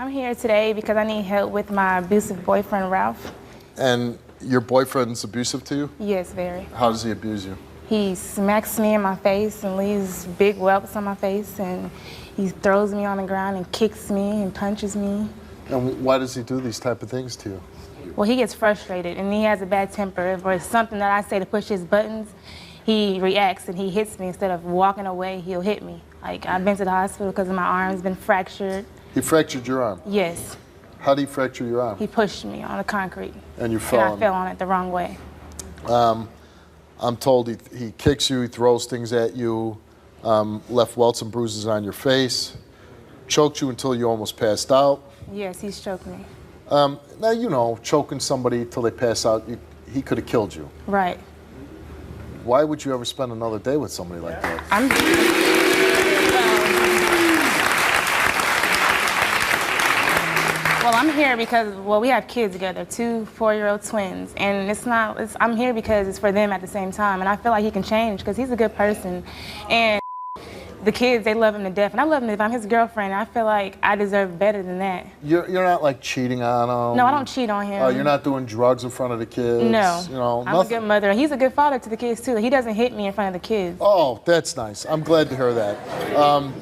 I'm here today because I need help with my abusive boyfriend, Ralph. And your boyfriend's abusive to you? Yes, very. How does he abuse you? He smacks me in my face and leaves big whelps on my face, and he throws me on the ground and kicks me and punches me. And why does he do these type of things to you? Well, he gets frustrated and he has a bad temper. If it's something that I say to push his buttons, he reacts and he hits me. Instead of walking away, he'll hit me. Like, I've been to the hospital because my arm's been fractured. He fractured your arm? Yes. How did he fracture your arm? He pushed me on the concrete. And you fell? And I fell on it the wrong way. I'm told he kicks you, he throws things at you, left welts and bruises on your face, choked you until you almost passed out. Yes, he's choked me. Now, you know, choking somebody till they pass out, he could have killed you. Right. Why would you ever spend another day with somebody like that? Well, I'm here because, well, we have kids together, 2 4-year-old twins, and I'm here because it's for them at the same time, and I feel like he can change because he's a good person, and the kids, they love him to death, and I love him to death. I'm his girlfriend, and I feel like I deserve better than that. You're not like cheating on him? No, I don't cheat on him. You're not doing drugs in front of the kids? No. You know, I'm a good mother. He's a good father to the kids, too. He doesn't hit me in front of the kids. Oh, that's nice. I'm glad to hear that.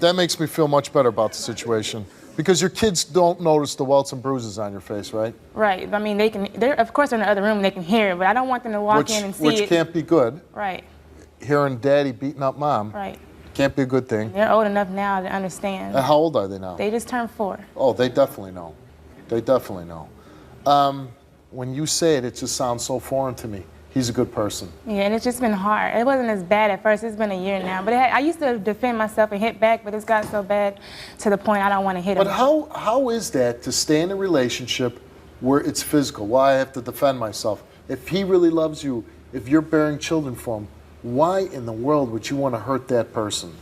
That makes me feel much better about the situation. Because your kids don't notice the welts and bruises on your face, right? Right. I mean, of course, they're in the other room and they can hear it, but I don't want them to walk in and see it. Which can't be good. Right. Hearing daddy beating up mom. Right. Can't be a good thing. They're old enough now to understand. And how old are they now? They just turned 4. Oh, they definitely know. They definitely know. When you say it, it just sounds so foreign to me. He's a good person. Yeah, and it's just been hard. It wasn't as bad at first. It's been a year now. But I used to defend myself and hit back, but it's gotten so bad to the point I don't want to hit him. But how is that to stay in a relationship where it's physical? Why I have to defend myself? If he really loves you, if you're bearing children for him, why in the world would you want to hurt that person?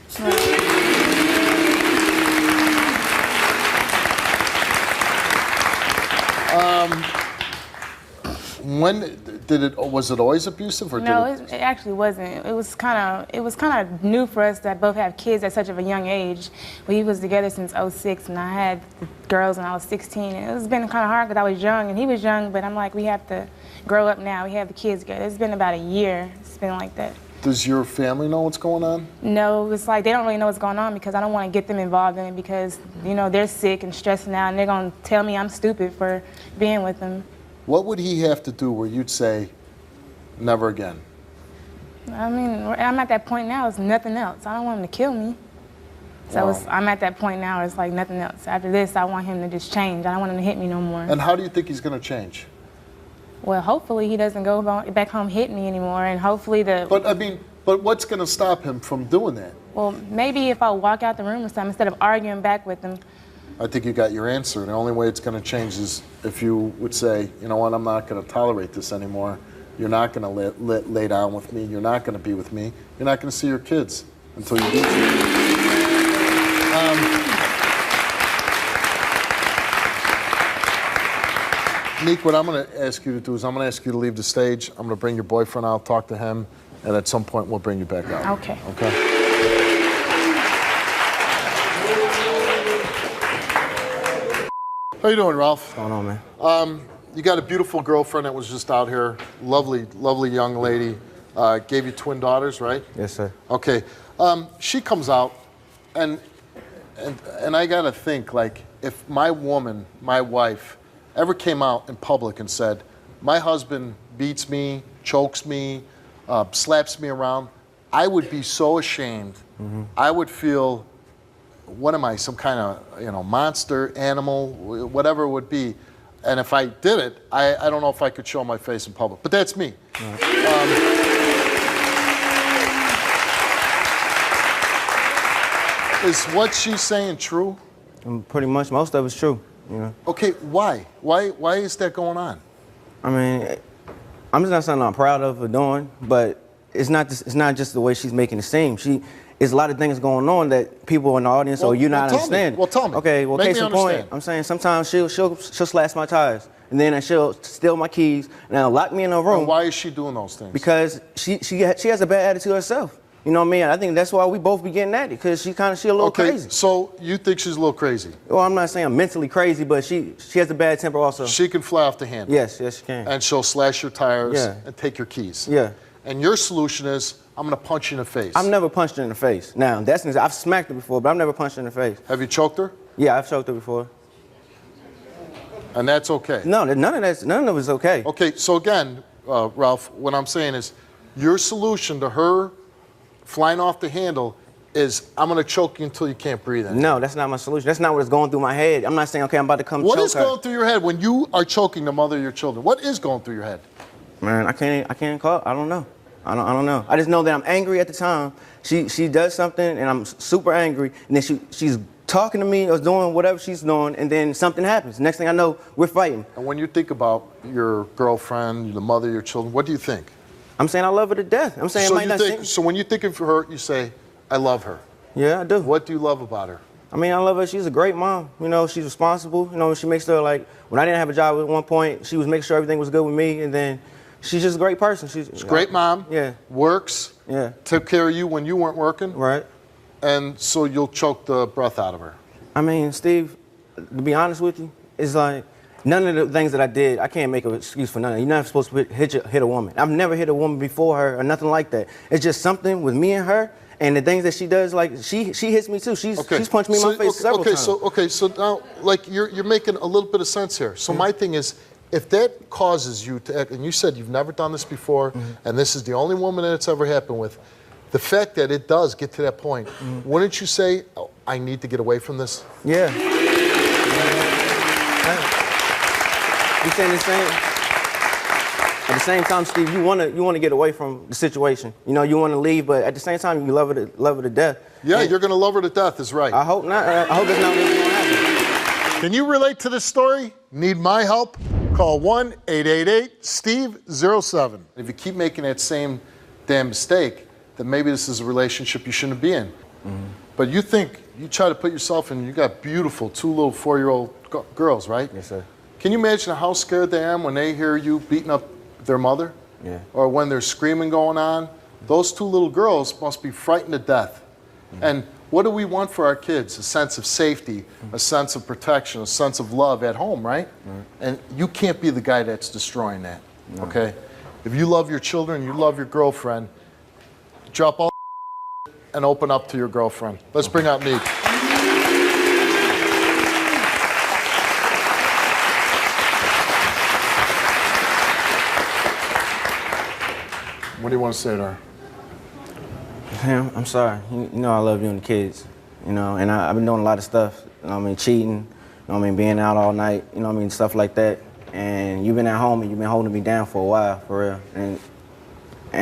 Was it always abusive, or no? It actually wasn't. It was kind of new for us that both have kids at such of a young age. We was together since '06, and I had the girls when I was 16. And it's been kind of hard because I was young and he was young, but I'm like, we have to grow up now. We have the kids together. It's been about a year. It's been like that. Does your family know what's going on? No, it's like they don't really know what's going on because I don't want to get them involved in it because, you know, they're sick and stressing out and they're going to tell me I'm stupid for being with them. What would he have to do where you'd say, never again? I mean, I'm at that point now, it's nothing else. I don't want him to kill me. So wow. I'm at that point now, it's like nothing else. After this, I want him to just change. I don't want him to hit me no more. And how do you think he's going to change? Well, hopefully he doesn't go back home hitting me anymore, and hopefully But what's going to stop him from doing that? Well, maybe if I walk out the room or something, instead of arguing back with him. I think you got your answer. The only way it's going to change is if you would say, you know what, I'm not going to tolerate this anymore. You're not going to lay down with me. You're not going to be with me. You're not going to see your kids until you do. Meek, what I'm going to ask you to do is I'm going to ask you to leave the stage. I'm going to bring your boyfriend out, talk to him, and at some point we'll bring you back out. Okay. Okay? How you doing, Ralph? What's going on, man? You got a beautiful girlfriend that was just out here. Lovely, lovely young lady. Gave you twin daughters, right? Yes, sir. Okay. She comes out, and I got to think, like, if my woman, my wife, ever came out in public and said, my husband beats me, chokes me, slaps me around, I would be so ashamed. Mm-hmm. I would feel, what am I, some kind of monster, animal, whatever it would be. And if I did it, I don't know if I could show my face in public. But that's me. Right. Is what she's saying true? Pretty much, most of it's true. You know. Okay, why? Why is that going on? I mean, I'm just not something I'm proud of or doing, but it's not just the way she's making it seem. There's a lot of things going on that people in the audience or you not understand. Well, tell me. Okay, well, case in point, I'm saying sometimes she'll slash my tires, and then she'll steal my keys, and then lock me in a room. And why is she doing those things? Because she has a bad attitude herself. You know what I mean? I think that's why we both be getting at it, because she a little crazy. So you think she's a little crazy? Well, I'm not saying mentally crazy, but she has a bad temper also. She can fly off the handle. Yes, she can. And she'll slash your tires Yeah. and take your keys. Yeah. And your solution is, I'm going to punch you in the face. I've never punched her in the face. Now, I've smacked her before, but I've never punched her in the face. Have you choked her? Yeah, I've choked her before. And that's okay? No, none of it's okay. Okay, so again, Ralph, what I'm saying is, your solution to her flying off the handle is, I'm going to choke you until you can't breathe anymore. No, that's not my solution. That's not what is going through my head. I'm not saying, okay, I'm about to come choke her. What is going through your head when you are choking the mother of your children? What is going through your head? Man, I can't call. I don't know. I don't know. I just know that I'm angry at the time. She does something and I'm super angry, and then she's talking to me or doing whatever she's doing, and then something happens. Next thing I know, we're fighting. And when you think about your girlfriend, the mother of your children, what do you think? I'm saying I love her to death. I'm saying So when you think of her, you say, I love her. Yeah, I do. What do you love about her? I mean, I love her. She's a great mom. You know, she's responsible. You know, she makes sure, like, when I didn't have a job at one point, she was making sure everything was good with me, and then she's just a great person. She's a great mom. Yeah. Works. Yeah. Took care of you when you weren't working. Right. And so you'll choke the breath out of her. I mean, Steve, to be honest with you, it's like none of the things that I did, I can't make an excuse for none of it. You're not supposed to hit a woman. I've never hit a woman before her or nothing like that. It's just something with me and her, and the things that she does, like she hits me too. She's punched me in my face several times. So now, like you're making a little bit of sense here. So my thing is, if that causes you to act, and you said you've never done this before, and this is the only woman that it's ever happened with, the fact that it does get to that point, wouldn't you say, oh, I need to get away from this? Yeah. You saying the same? At the same time, Steve, you want to get away from the situation. You know, you want to leave, but at the same time, you love her to death. Yeah, you're going to love her to death, is right. I hope not. I hope that's not what's going to happen. Can you relate to this story? Need my help? Call 1-888-STEVE-07. If you keep making that same damn mistake, then maybe this is a relationship you shouldn't be in. But you try to put yourself in, you got beautiful 2 little 4-year-old girls, right? Yes, sir. Can you imagine how scared they are when they hear you beating up their mother? Yeah. Or when there's screaming going on? Those 2 little girls must be frightened to death. And what do we want for our kids? A sense of safety, a sense of protection, a sense of love at home, right? And you can't be the guy that's destroying that, okay? If you love your children, you love your girlfriend, drop all and open up to your girlfriend. Let's bring out Neek. What do you want to say to her? Pam, I'm sorry. You know I love you and the kids. You know, and I've been doing a lot of stuff. You know what I mean, cheating. You know what I mean, being out all night. You know what I mean, stuff like that. And you've been at home and you've been holding me down for a while, for real. And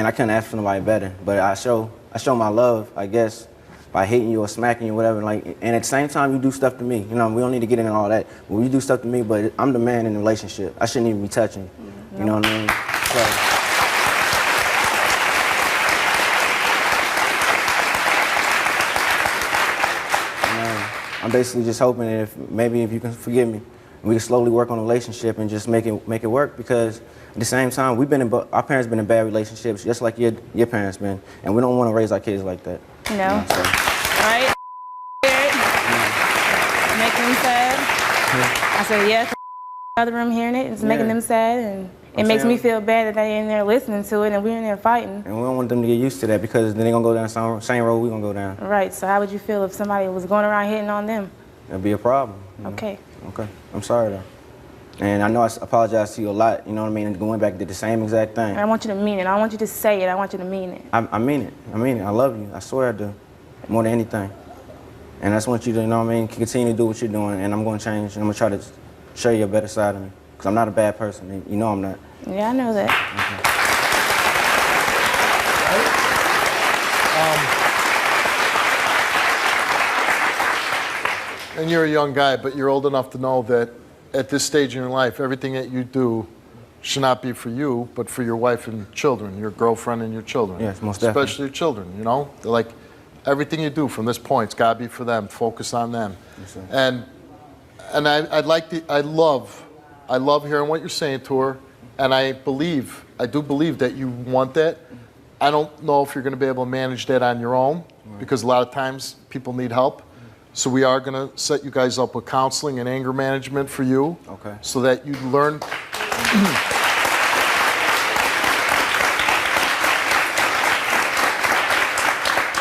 I couldn't ask for nobody better. But I show my love, I guess, by hitting you or smacking you or whatever. Like, and at the same time, you do stuff to me. You know, we don't need to get into all that. But you do stuff to me, but I'm the man in the relationship. I shouldn't even be touching you. You know what I mean? So, I'm basically just hoping that if you can forgive me, we can slowly work on the relationship and just make it work, because at the same time, our parents been in bad relationships, just like your parents been, and we don't want to raise our kids like that. No. You know, so. Right? Making them sad. I said, yeah, other room hearing it. It's making them sad, and it makes me feel bad that they in there listening to it and we're in there fighting. And we don't want them to get used to that, because then they're going to go down the same road we're going to go down. Right, so how would you feel if somebody was going around hitting on them? It'd be a problem. Okay. Okay. I'm sorry, though. And I know I apologize to you a lot, you know what I mean, and going back did the same exact thing. I want you to mean it. I don't want you to say it. I want you to mean it. I mean it. I mean it. I love you. I swear I do. More than anything. And I just want you to, you know what I mean, continue to do what you're doing, and I'm going to change, and I'm going to try to show you a better side of me. Because I'm not a bad person. You know I'm not. Yeah, I know that. Okay. And you're a young guy, but you're old enough to know that at this stage in your life, everything that you do should not be for you, but for your wife and children, your girlfriend and your children. Yes, most definitely. Especially your children, you know? They're like, everything you do from this point, it's got to be for them. Focus on them. Yes, sir. And I love hearing what you're saying to her, and I do believe that you want that, I don't know if you're going to be able to manage that on your own because a lot of times people need help. So we are going to set you guys up with counseling and anger management for you, Okay. so that you learn.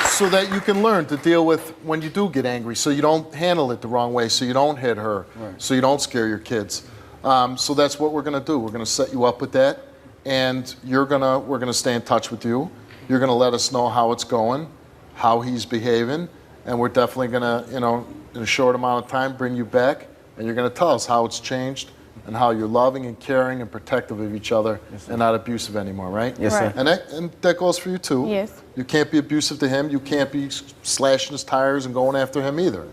So that you can learn to deal with when you do get angry, so you don't handle it the wrong way, so you don't hit her, so you don't scare your kids. So that's what we're going to do. We're going to set you up with that, and we're going to stay in touch with you. You're going to let us know how it's going, how he's behaving, and we're definitely going to, in a short amount of time, bring you back, and you're going to tell us how it's changed and how you're loving and caring and protective of each other and not abusive anymore, right? Yes, Right. sir. And that goes for you too. Yes. You can't be abusive to him. You can't be slashing his tires and going after him either.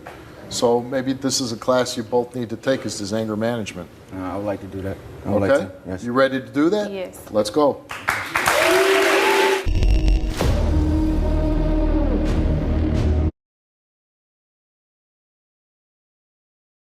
So maybe this is a class you both need to take, is this anger management. I would like to do that. I would like Okay? to. Yes. You ready to do that? Yes. Let's go.